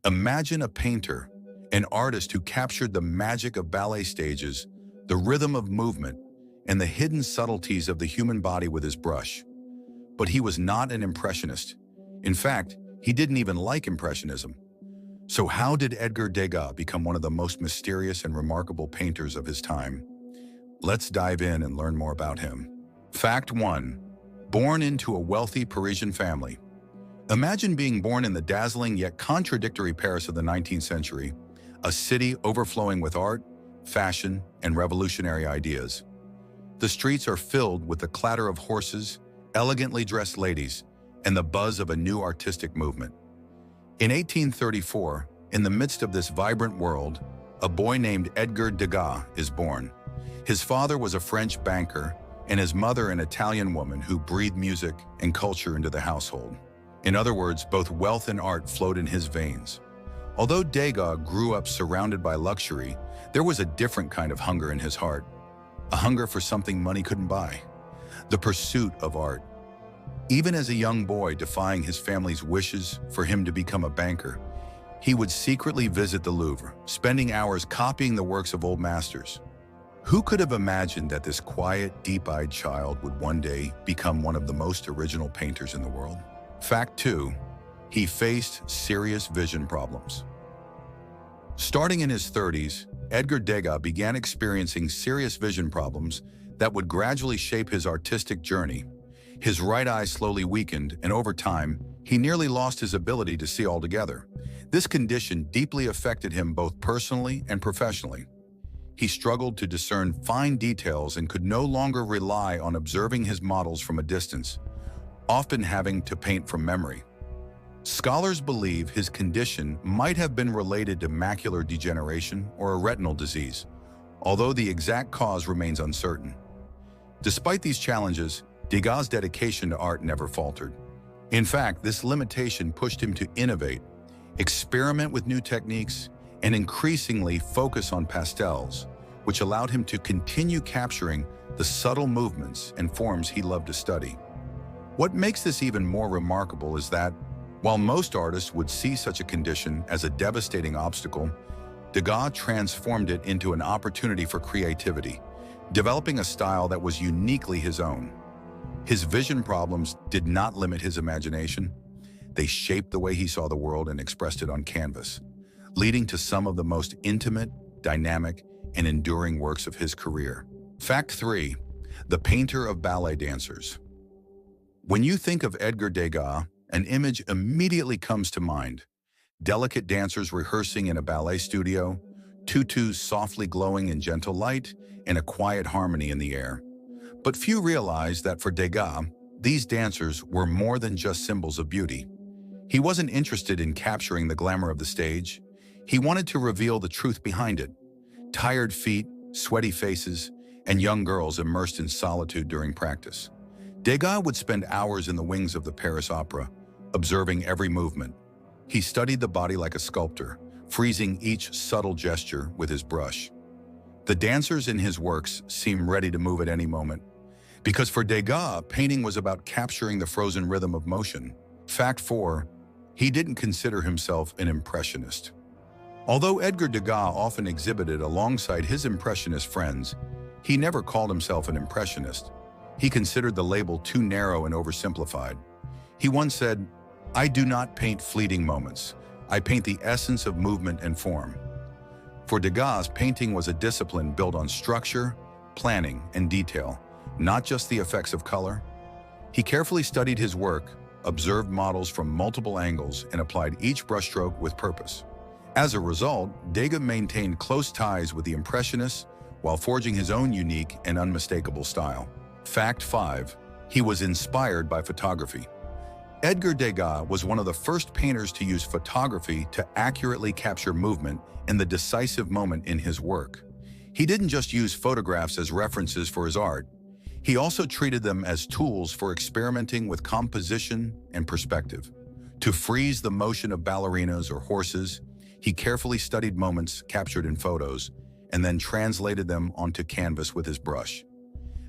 Imagine a painter, an artist who captured the magic of ballet stages, the rhythm of movement, and the hidden subtleties of the human body with his brush. But he was not an impressionist. In fact, he didn't even like impressionism. So how did Edgar Degas become one of the most mysterious and remarkable painters of his time? Let's dive in and learn more about him. Fact 1. Born into a wealthy Parisian family. Imagine being born in the dazzling yet contradictory Paris of the 19th century, a city overflowing with art, fashion, and revolutionary ideas. The streets are filled with the clatter of horses, elegantly dressed ladies, and the buzz of a new artistic movement. In 1834, in the midst of this vibrant world, a boy named Edgar Degas is born. His father was a French banker, and his mother an Italian woman who breathed music and culture into the household. In other words, both wealth and art flowed in his veins. Although Degas grew up surrounded by luxury, there was a different kind of hunger in his heart. A hunger for something money couldn't buy. The pursuit of art. Even as a young boy defying his family's wishes for him to become a banker, he would secretly visit the Louvre, spending hours copying the works of old masters. Who could have imagined that this quiet, deep-eyed child would one day become one of the most original painters in the world? Fact 2. He faced serious vision problems. Starting in his 30s, Edgar Degas began experiencing serious vision problems that would gradually shape his artistic journey. His right eye slowly weakened, and over time, he nearly lost his ability to see altogether. This condition deeply affected him both personally and professionally. He struggled to discern fine details and could no longer rely on observing his models from a distance, often having to paint from memory. Scholars believe his condition might have been related to macular degeneration or a retinal disease, although the exact cause remains uncertain. Despite these challenges, Degas' dedication to art never faltered. In fact, this limitation pushed him to innovate, experiment with new techniques, and increasingly focus on pastels, which allowed him to continue capturing the subtle movements and forms he loved to study. What makes this even more remarkable is that, while most artists would see such a condition as a devastating obstacle, Degas transformed it into an opportunity for creativity, developing a style that was uniquely his own. His vision problems did not limit his imagination. They shaped the way he saw the world and expressed it on canvas, leading to some of the most intimate, dynamic, and enduring works of his career. Fact 3. The painter of ballet dancers. When you think of Edgar Degas, an image immediately comes to mind. Delicate dancers rehearsing in a ballet studio, tutus softly glowing in gentle light, and a quiet harmony in the air. But few realize that for Degas, these dancers were more than just symbols of beauty. He wasn't interested in capturing the glamour of the stage. He wanted to reveal the truth behind it. Tired feet, sweaty faces, and young girls immersed in solitude during practice. Degas would spend hours in the wings of the Paris Opera, observing every movement. He studied the body like a sculptor, freezing each subtle gesture with his brush. The dancers in his works seem ready to move at any moment, because for Degas, painting was about capturing the frozen rhythm of motion. Fact 4. He didn't consider himself an impressionist. Although Edgar Degas often exhibited alongside his impressionist friends, he never called himself an impressionist. He considered the label too narrow and oversimplified. He once said, "I do not paint fleeting moments. I paint the essence of movement and form." For Degas, painting was a discipline built on structure, planning, and detail, not just the effects of color. He carefully studied his work, observed models from multiple angles, and applied each brushstroke with purpose. As a result, Degas maintained close ties with the Impressionists while forging his own unique and unmistakable style. Fact 5. He was inspired by photography. Edgar Degas was one of the first painters to use photography to accurately capture movement and the decisive moment in his work. He didn't just use photographs as references for his art. He also treated them as tools for experimenting with composition and perspective. To freeze the motion of ballerinas or horses, he carefully studied moments captured in photos and then translated them onto canvas with his brush.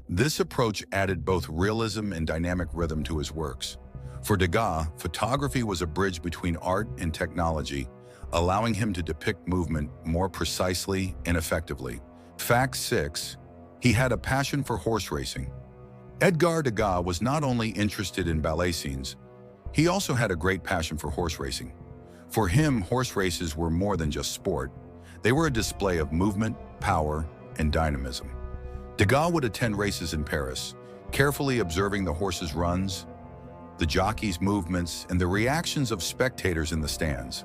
This approach added both realism and dynamic rhythm to his works. For Degas, photography was a bridge between art and technology, allowing him to depict movement more precisely and effectively. Fact 6. He had a passion for horse racing. Edgar Degas was not only interested in ballet scenes, he also had a great passion for horse racing. For him, horse races were more than just sport. They were a display of movement, power, and dynamism. Degas would attend races in Paris, carefully observing the horses' runs, the jockeys' movements, and the reactions of spectators in the stands.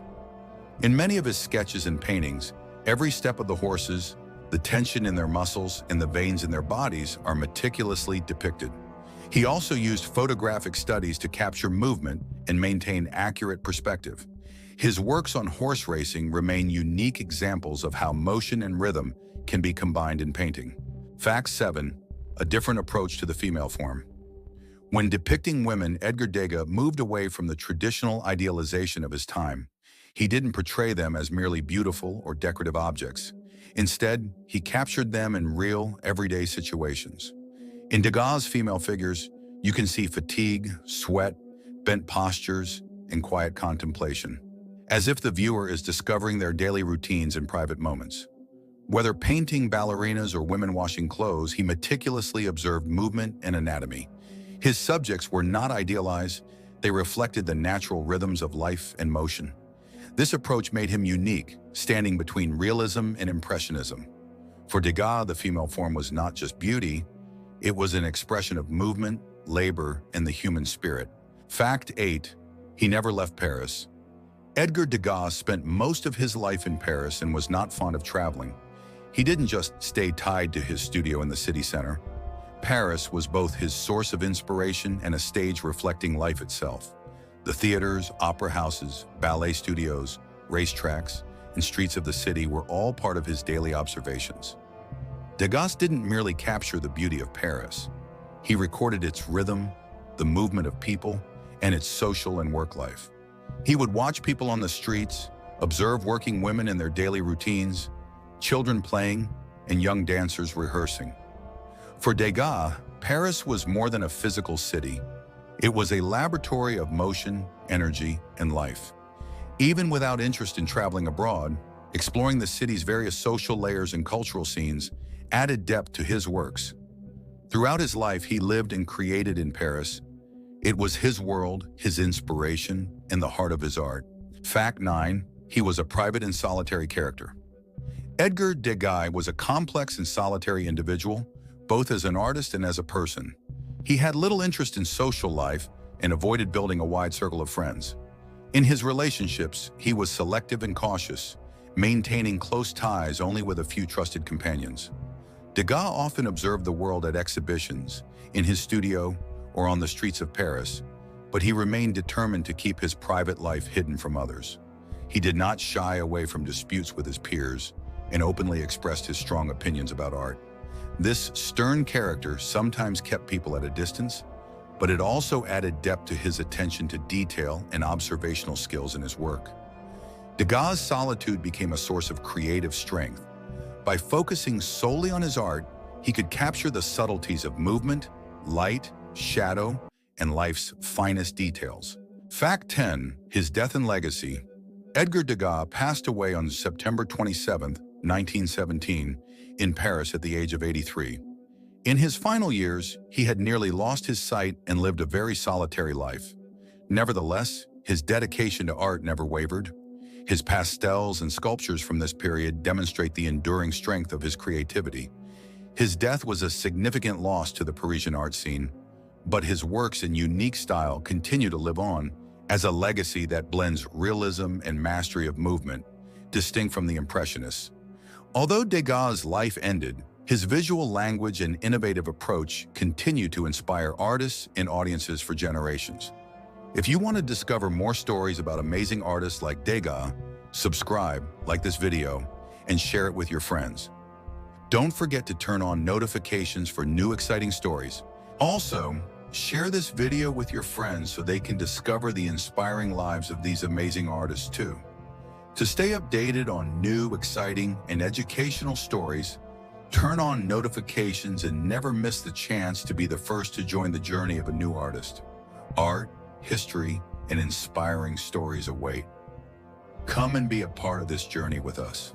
In many of his sketches and paintings, every step of the horses, the tension in their muscles, and the veins in their bodies are meticulously depicted. He also used photographic studies to capture movement and maintain accurate perspective. His works on horse racing remain unique examples of how motion and rhythm can be combined in painting. Fact 7. A different approach to the female form. When depicting women, Edgar Degas moved away from the traditional idealization of his time. He didn't portray them as merely beautiful or decorative objects. Instead, he captured them in real, everyday situations. In Degas' female figures, you can see fatigue, sweat, bent postures, and quiet contemplation, as if the viewer is discovering their daily routines in private moments. Whether painting ballerinas or women washing clothes, he meticulously observed movement and anatomy. His subjects were not idealized, they reflected the natural rhythms of life and motion. This approach made him unique, standing between realism and impressionism. For Degas, the female form was not just beauty, it was an expression of movement, labor, and the human spirit. Fact 8. He never left Paris. Edgar Degas spent most of his life in Paris and was not fond of traveling. He didn't just stay tied to his studio in the city center. Paris was both his source of inspiration and a stage reflecting life itself. The theaters, opera houses, ballet studios, racetracks, and streets of the city were all part of his daily observations. Degas didn't merely capture the beauty of Paris. He recorded its rhythm, the movement of people, and its social and work life. He would watch people on the streets, observe working women in their daily routines, children playing, and young dancers rehearsing. For Degas, Paris was more than a physical city. It was a laboratory of motion, energy, and life. Even without interest in traveling abroad, exploring the city's various social layers and cultural scenes added depth to his works. Throughout his life, he lived and created in Paris. It was his world, his inspiration, and the heart of his art. Fact 9. He was a private and solitary character. Edgar Degas was a complex and solitary individual, both as an artist and as a person. He had little interest in social life and avoided building a wide circle of friends. In his relationships, he was selective and cautious, maintaining close ties only with a few trusted companions. Degas often observed the world at exhibitions, in his studio, or on the streets of Paris, but he remained determined to keep his private life hidden from others. He did not shy away from disputes with his peers and openly expressed his strong opinions about art. This stern character sometimes kept people at a distance, but it also added depth to his attention to detail and observational skills in his work. Degas' solitude became a source of creative strength. By focusing solely on his art, he could capture the subtleties of movement, light, shadow, and life's finest details. Fact 10. His death and legacy. Edgar Degas passed away on September 27, 1917, in Paris at the age of 83. In his final years, he had nearly lost his sight and lived a very solitary life. Nevertheless, his dedication to art never wavered. His pastels and sculptures from this period demonstrate the enduring strength of his creativity. His death was a significant loss to the Parisian art scene, but his works in unique style continue to live on as a legacy that blends realism and mastery of movement, distinct from the Impressionists. Although Degas' life ended, his visual language and innovative approach continue to inspire artists and audiences for generations. If you want to discover more stories about amazing artists like Degas, subscribe, like this video, and share it with your friends. Don't forget to turn on notifications for new exciting stories. Also, share this video with your friends so they can discover the inspiring lives of these amazing artists too. To stay updated on new, exciting, and educational stories, turn on notifications and never miss the chance to be the first to join the journey of a new artist. Art, history, and inspiring stories await. Come and be a part of this journey with us.